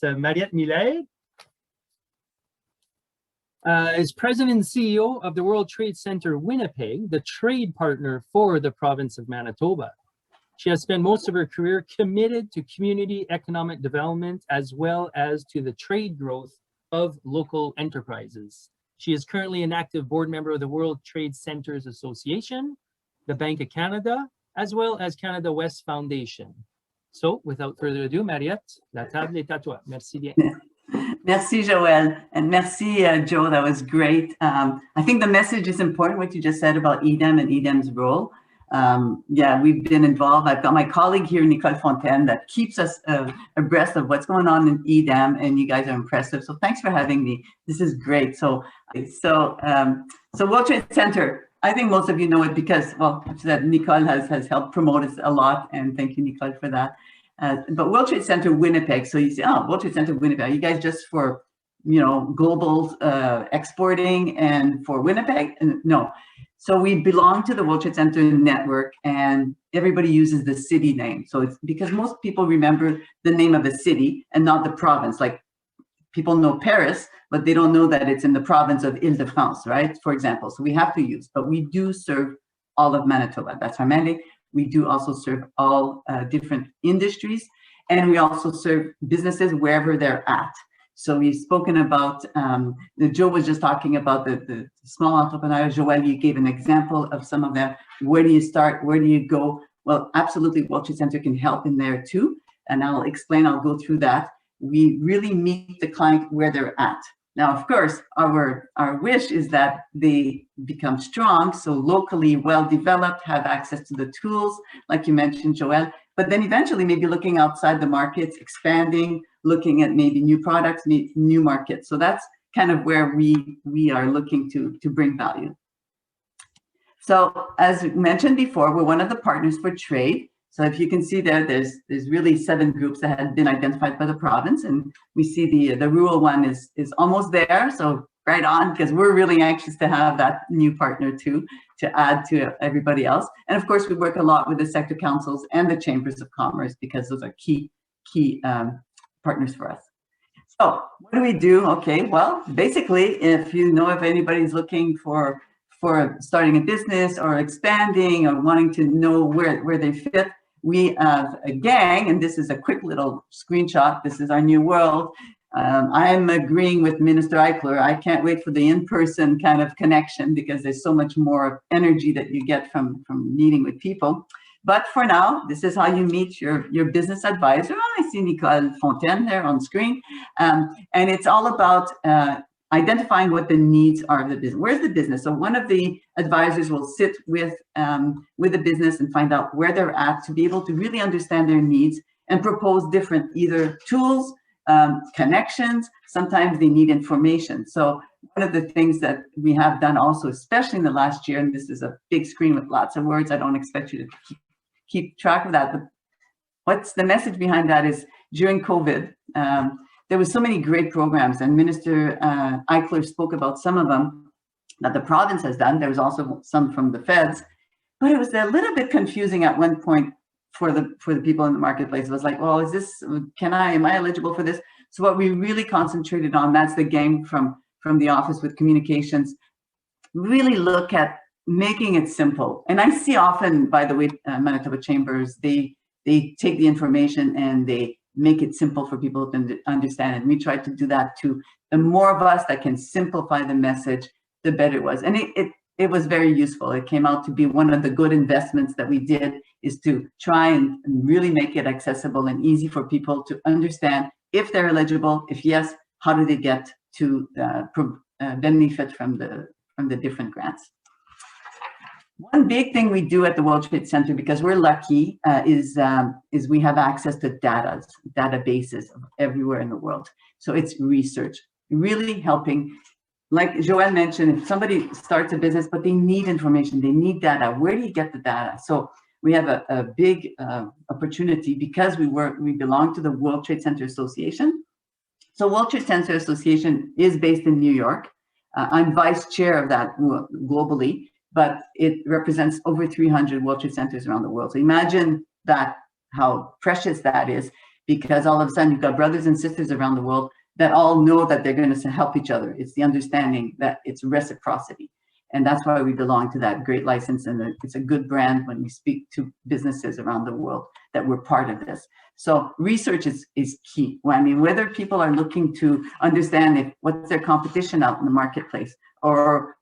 Mariette Mulaire is President and CEO of the World Trade Center Winnipeg, the trade partner for the province of Manitoba. She has spent most of her career committed to community economic development as well as to the trade growth of local enterprises. She is currently an active board member of the World Trade Centers Association, the Bank of Canada, as well as Canada West Foundation. So, without further ado, Mariette, la table est à toi. Merci bien. Merci, Joël, and merci, Joe. That was great. I think the message is important, what you just said about EDAM and EDAM's role. Yeah, we've been involved. I've got my colleague here, Nicole Fontaine, that keeps us abreast of what's going on in EDAM, and you guys are impressive. So thanks for having me. This is great. So World Trade Center, I think most of you know it because, well, that Nicole has helped promote us a lot, and thank you, Nicole, for that. But World Trade Center Winnipeg, so you say, oh, World Trade Center Winnipeg, are you guys just for, you know, global exporting and for Winnipeg? And no. So we belong to the World Trade Center network, and everybody uses the city name. So it's because most people remember the name of the city and not the province. Like people know Paris, but they don't know that it's in the province of Île-de-France, right? For example, so we have to use, but we do serve all of Manitoba. That's our mandate. We do also serve all different industries, and we also serve businesses wherever they're at. So we've spoken about, Joe was just talking about the small entrepreneurs. Joël, you gave an example of some of them. Where do you start? Where do you go? Well, absolutely, World Trade Center can help in there too. And I'll explain, I'll go through that. We really meet the client where they're at. Now, of course, our wish is that they become strong, so locally well-developed, have access to the tools, like you mentioned, Joël, but then eventually maybe looking outside the markets, expanding, looking at maybe new products, new markets. So that's kind of where we are looking to bring value. So as mentioned before, we're one of the partners for trade. So if you can see there, there's really 7 groups that have been identified by the province, and we see the rural one is almost there. So right on, because we're really anxious to have that new partner too, to add to everybody else. And of course, we work a lot with the sector councils and the chambers of commerce because those are key partners for us. So what do we do? Okay, well, basically, if you know if anybody's looking for starting a business or expanding or wanting to know where they fit, we have a gang, and this is a quick little screenshot. This is our new world. I'm agreeing with Minister Eichler. I can't wait for the in-person kind of connection because there's so much more energy that you get from meeting with people. But for now, this is how you meet your business advisor. Oh, I see Nicole Fontaine there on screen. And it's all about identifying what the needs are of the business. Where's the business? So one of the advisors will sit with the business and find out where they're at to be able to really understand their needs and propose different either tools, connections. Sometimes they need information. So one of the things that we have done also, especially in the last year, and this is a big screen with lots of words, I don't expect you to keep track of that, but what's the message behind that is during COVID, there was so many great programs, and Minister Eichler spoke about some of them that the province has done. There was also some from the feds, but it was a little bit confusing at one point for the people in the marketplace. It was like, well, am I eligible for this? So what we really concentrated on, that's the gang from the office with communications, really look at making it simple. And I see often, by the way, Manitoba Chambers, they take the information and they make it simple for people to understand. And we try to do that too. The more of us that can simplify the message, the better it was. And it was very useful. It came out to be one of the good investments that we did, is to try and really make it accessible and easy for people to understand if they're eligible, if yes, how do they get to benefit from the different grants. One big thing we do at the World Trade Center, because we're lucky, is we have access to databases everywhere in the world. So it's research, really helping. Like Joël mentioned, if somebody starts a business, but they need information, they need data, where do you get the data? So we have a big opportunity because we belong to the World Trade Center Association. So World Trade Center Association is based in New York. I'm vice chair of that globally, but it represents over 300 World Trade Centers around the world. So imagine that, how precious that is. because all of a sudden you've got brothers and sisters around the world that all know that they're going to help each other. It's the understanding that it's reciprocity. And that's why we belong to that great license. And it's a good brand when we speak to businesses around the world that we're part of this. So research is key. Well, I mean, whether people are looking to understand what's their competition out in the marketplace, or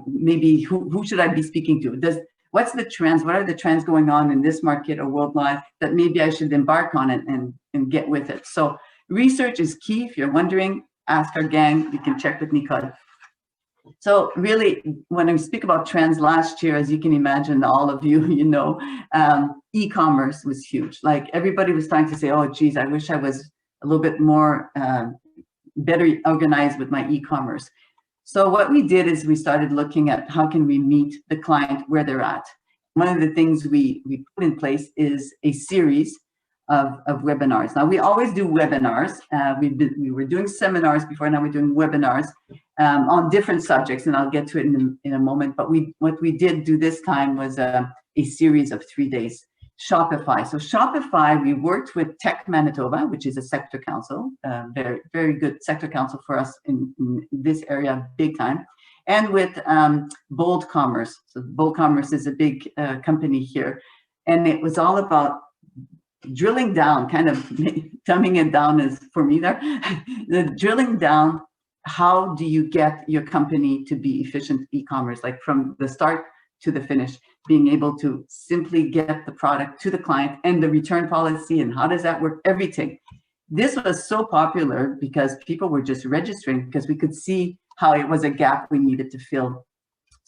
maybe who should I be speaking to? What's the trends? What are the trends going on in this market or worldwide that maybe I should embark on it and get with it? So research is key. If you're wondering, ask our gang. You can check with Nicole. So really, when I speak about trends last year, as you can imagine, all of you, e-commerce was huge. Like everybody was trying to say, oh, geez, I wish I was a little bit more better organized with my e-commerce. So what we did is we started looking at how can we meet the client where they're at. One of the things we put in place is a series of webinars. Now, we always do webinars. We were doing seminars before, now we're doing webinars on different subjects, and I'll get to it in a moment. But what we did do this time was a series of 3 days. Shopify. So Shopify, we worked with Tech Manitoba, which is a sector council, very, very good sector council for us in this area, big time, and with Bold Commerce. So Bold Commerce is a big company here, and it was all about drilling down, kind of dumbing it down is for me there, the drilling down, how do you get your company to be efficient e-commerce, like from the start to the finish, being able to simply get the product to the client and the return policy and how does that work, everything. This was so popular because people were just registering because we could see how it was a gap we needed to fill.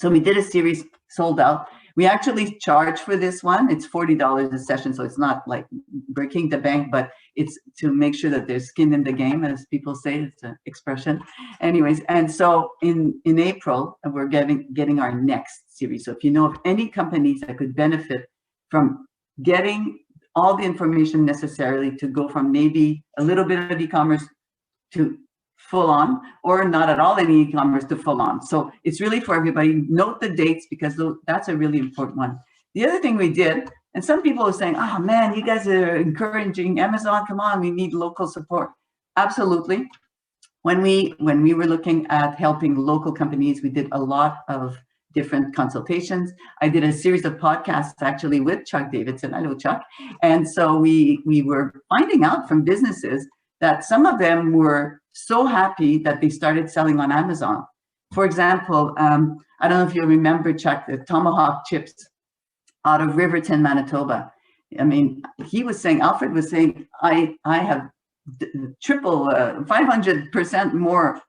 So we did a series, sold out. We actually charge for this one. It's $40 a session, so it's not like breaking the bank, but it's to make sure that there's skin in the game, as people say. It's an expression. Anyways, and so in April, we're getting our next series. So if you know of any companies that could benefit from getting all the information necessarily to go from maybe a little bit of e-commerce to full on, or not at all any e-commerce to full on. So it's really for everybody. Note the dates because that's a really important one. The other thing we did, and some people are saying, oh man, you guys are encouraging Amazon, come on, we need local support. Absolutely. When we were looking at helping local companies, we did a lot of different consultations. I did a series of podcasts actually with Chuck Davidson. Hello, Chuck. And so we were finding out from businesses that some of them were so happy that they started selling on Amazon. For example, I don't know if you remember, Chuck, the tomahawk chips out of Riverton, Manitoba. I mean, Alfred was saying, I have triple, 500% more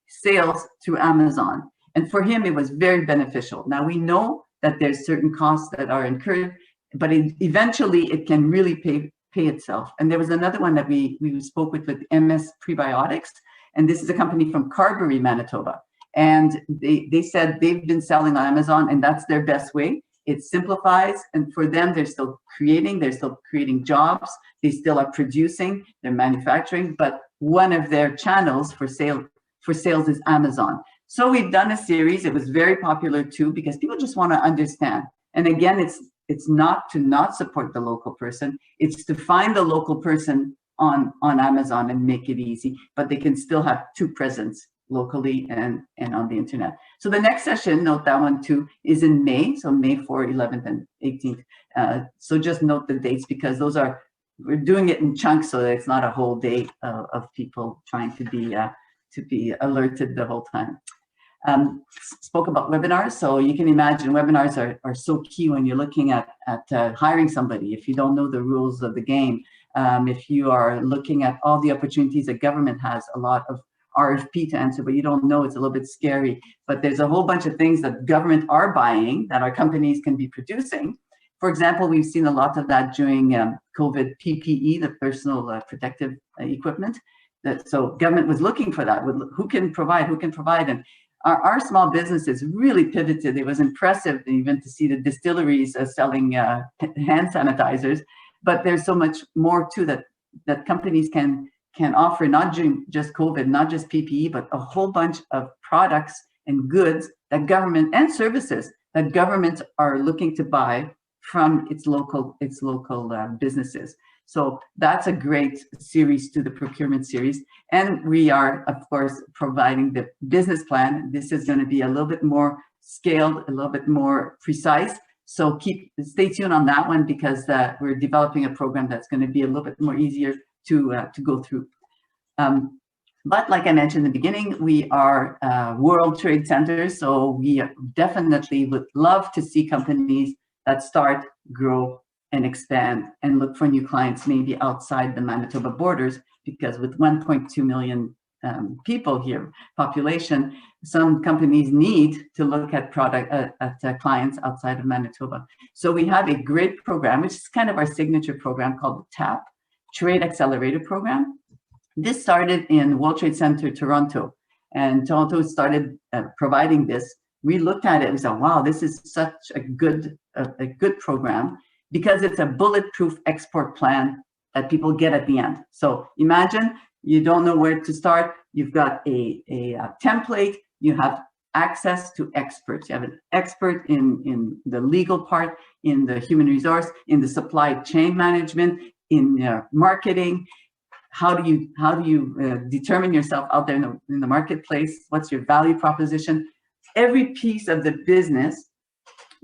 sales through Amazon. And for him, it was very beneficial. Now we know that there's certain costs that are incurred, but eventually it can really pay itself. And there was another one that we spoke with MS Prebiotics, and this is a company from Carberry, Manitoba. And they said they've been selling on Amazon, and that's their best way. It simplifies, and for them, they're still creating jobs, they still are producing, they're manufacturing, but one of their channels for sales is Amazon. So we've done a series. It was very popular too, because people just want to understand. And again, it's not to not support the local person. It's to find the local person on Amazon and make it easy, but they can still have two presence locally and on the internet. So the next session, note that one too, is in May. So May 4th, 11th, and 18th. So just note the dates because we're doing it in chunks so that it's not a whole day of people trying to be alerted the whole time. Spoke about webinars, so you can imagine webinars are so key when you're looking at hiring somebody. If you don't know the rules of the game, if you are looking at all the opportunities that government has, a lot of RFP to answer, but you don't know, it's a little bit scary. But there's a whole bunch of things that government are buying that our companies can be producing. For example, we've seen a lot of that during COVID PPE, the personal protective equipment. So government was looking for that. Who can provide? And our small businesses really pivoted. It was impressive even to see the distilleries selling hand sanitizers, but there's so much more too that companies can offer, not just COVID, not just PPE, but a whole bunch of products and goods that government and services that governments are looking to buy from its local businesses. So that's a great series to the procurement series. And we are, of course, providing the business plan. This is going to be a little bit more scaled, a little bit more precise. So stay tuned on that one, because we're developing a program that's going to be a little bit more easier to go through. But like I mentioned in the beginning, we are World Trade Centers, so we definitely would love to see companies that start, grow, and expand and look for new clients, maybe outside the Manitoba borders, because with 1.2 million people here, population, some companies need to look at clients outside of Manitoba. So we have a great program, which is kind of our signature program, called the TAP, Trade Accelerator Program. This started in World Trade Center, Toronto, and Toronto started providing this. We looked at it and said, wow, this is such a good program, because it's a bulletproof export plan that people get at the end. So imagine you don't know where to start. You've got a template. You have access to experts. You have an expert in the legal part, in the human resource, in the supply chain management, in marketing. How do you determine yourself out there in the marketplace? What's your value proposition? Every piece of the business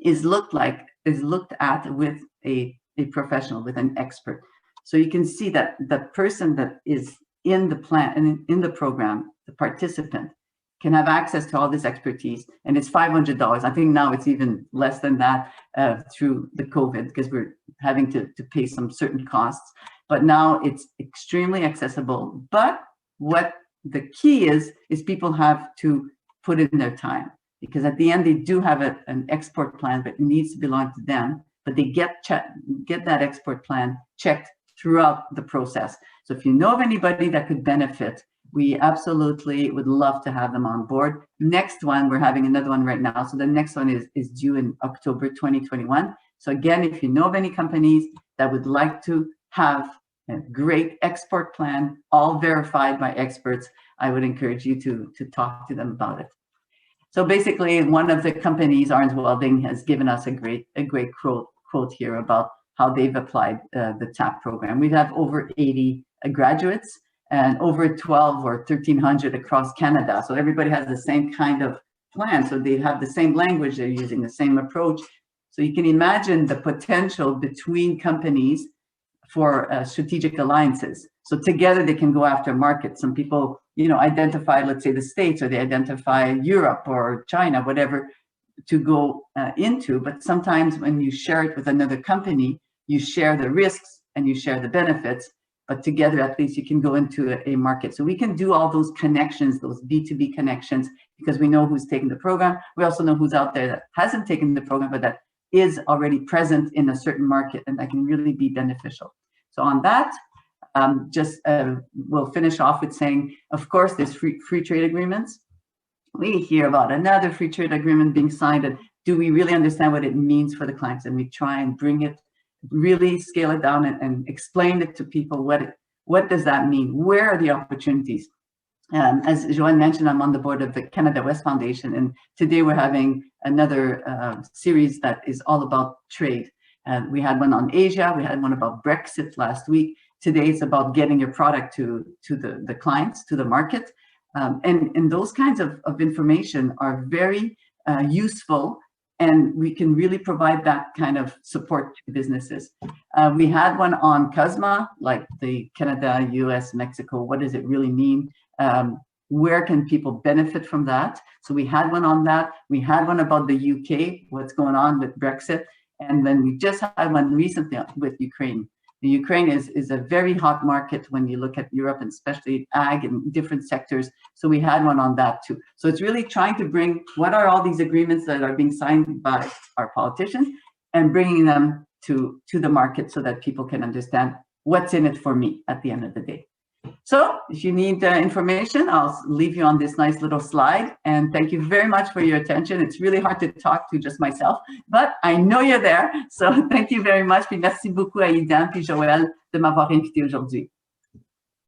is looked at with a professional, with an expert. So you can see that the person that is in the plan and in the program, the participant, can have access to all this expertise, and it's $500. I think now it's even less than that through the COVID, because we're having to pay some certain costs. But now it's extremely accessible. But what the key is people have to put in their time, because at the end they do have an export plan, but it needs to belong to them. But they get that export plan checked throughout the process. So if you know of anybody that could benefit, we absolutely would love to have them on board. Next one, we're having another one right now. So the next one is due in October 2021. So again, if you know of any companies that would like to have a great export plan, all verified by experts, I would encourage you to talk to them about it. So basically, one of the companies, Orange Welding, has given us a great quote here about how they've applied the TAP program. We have over 80 graduates and over 12 or 1,300 across Canada. So everybody has the same kind of plan. So they have the same language, they're using the same approach. So you can imagine the potential between companies for strategic alliances. So together they can go after markets. Some people, identify, let's say, the States, or they identify Europe or China, whatever, to go into. But sometimes when you share it with another company, you share the risks and you share the benefits, but together at least you can go into a market. So we can do all those connections, those B2B connections, because we know who's taking the program. We also know who's out there that hasn't taken the program, but that is already present in a certain market, and that can really be beneficial. So on that, we'll finish off with saying, of course, there's free trade agreements. We hear about another free trade agreement being signed, and do we really understand what it means for the clients? And we try and bring it, really scale it down and explain it to people. What does that mean? Where are the opportunities? As Joanne mentioned, I'm on the board of the Canada West Foundation, and today we're having another series that is all about trade. We had one on Asia, we had one about Brexit last week. Today it's about getting your product to the clients, to the market. And those kinds of information are very useful, and we can really provide that kind of support to businesses. We had one on CUSMA, like the Canada, US, Mexico, what does it really mean? Where can people benefit from that? So we had one on that. We had one about the UK, what's going on with Brexit. And then we just had one recently with Ukraine. The Ukraine is a very hot market when you look at Europe, and especially ag and different sectors. So we had one on that too. So it's really trying to bring what are all these agreements that are being signed by our politicians, and bringing them to the market so that people can understand what's in it for me at the end of the day. So if you need information, I'll leave you on this nice little slide. And thank you very much for your attention. It's really hard to talk to just myself, but I know you're there. So thank you very much. Puis merci beaucoup à EDAM puis Joël de m'avoir invité aujourd'hui.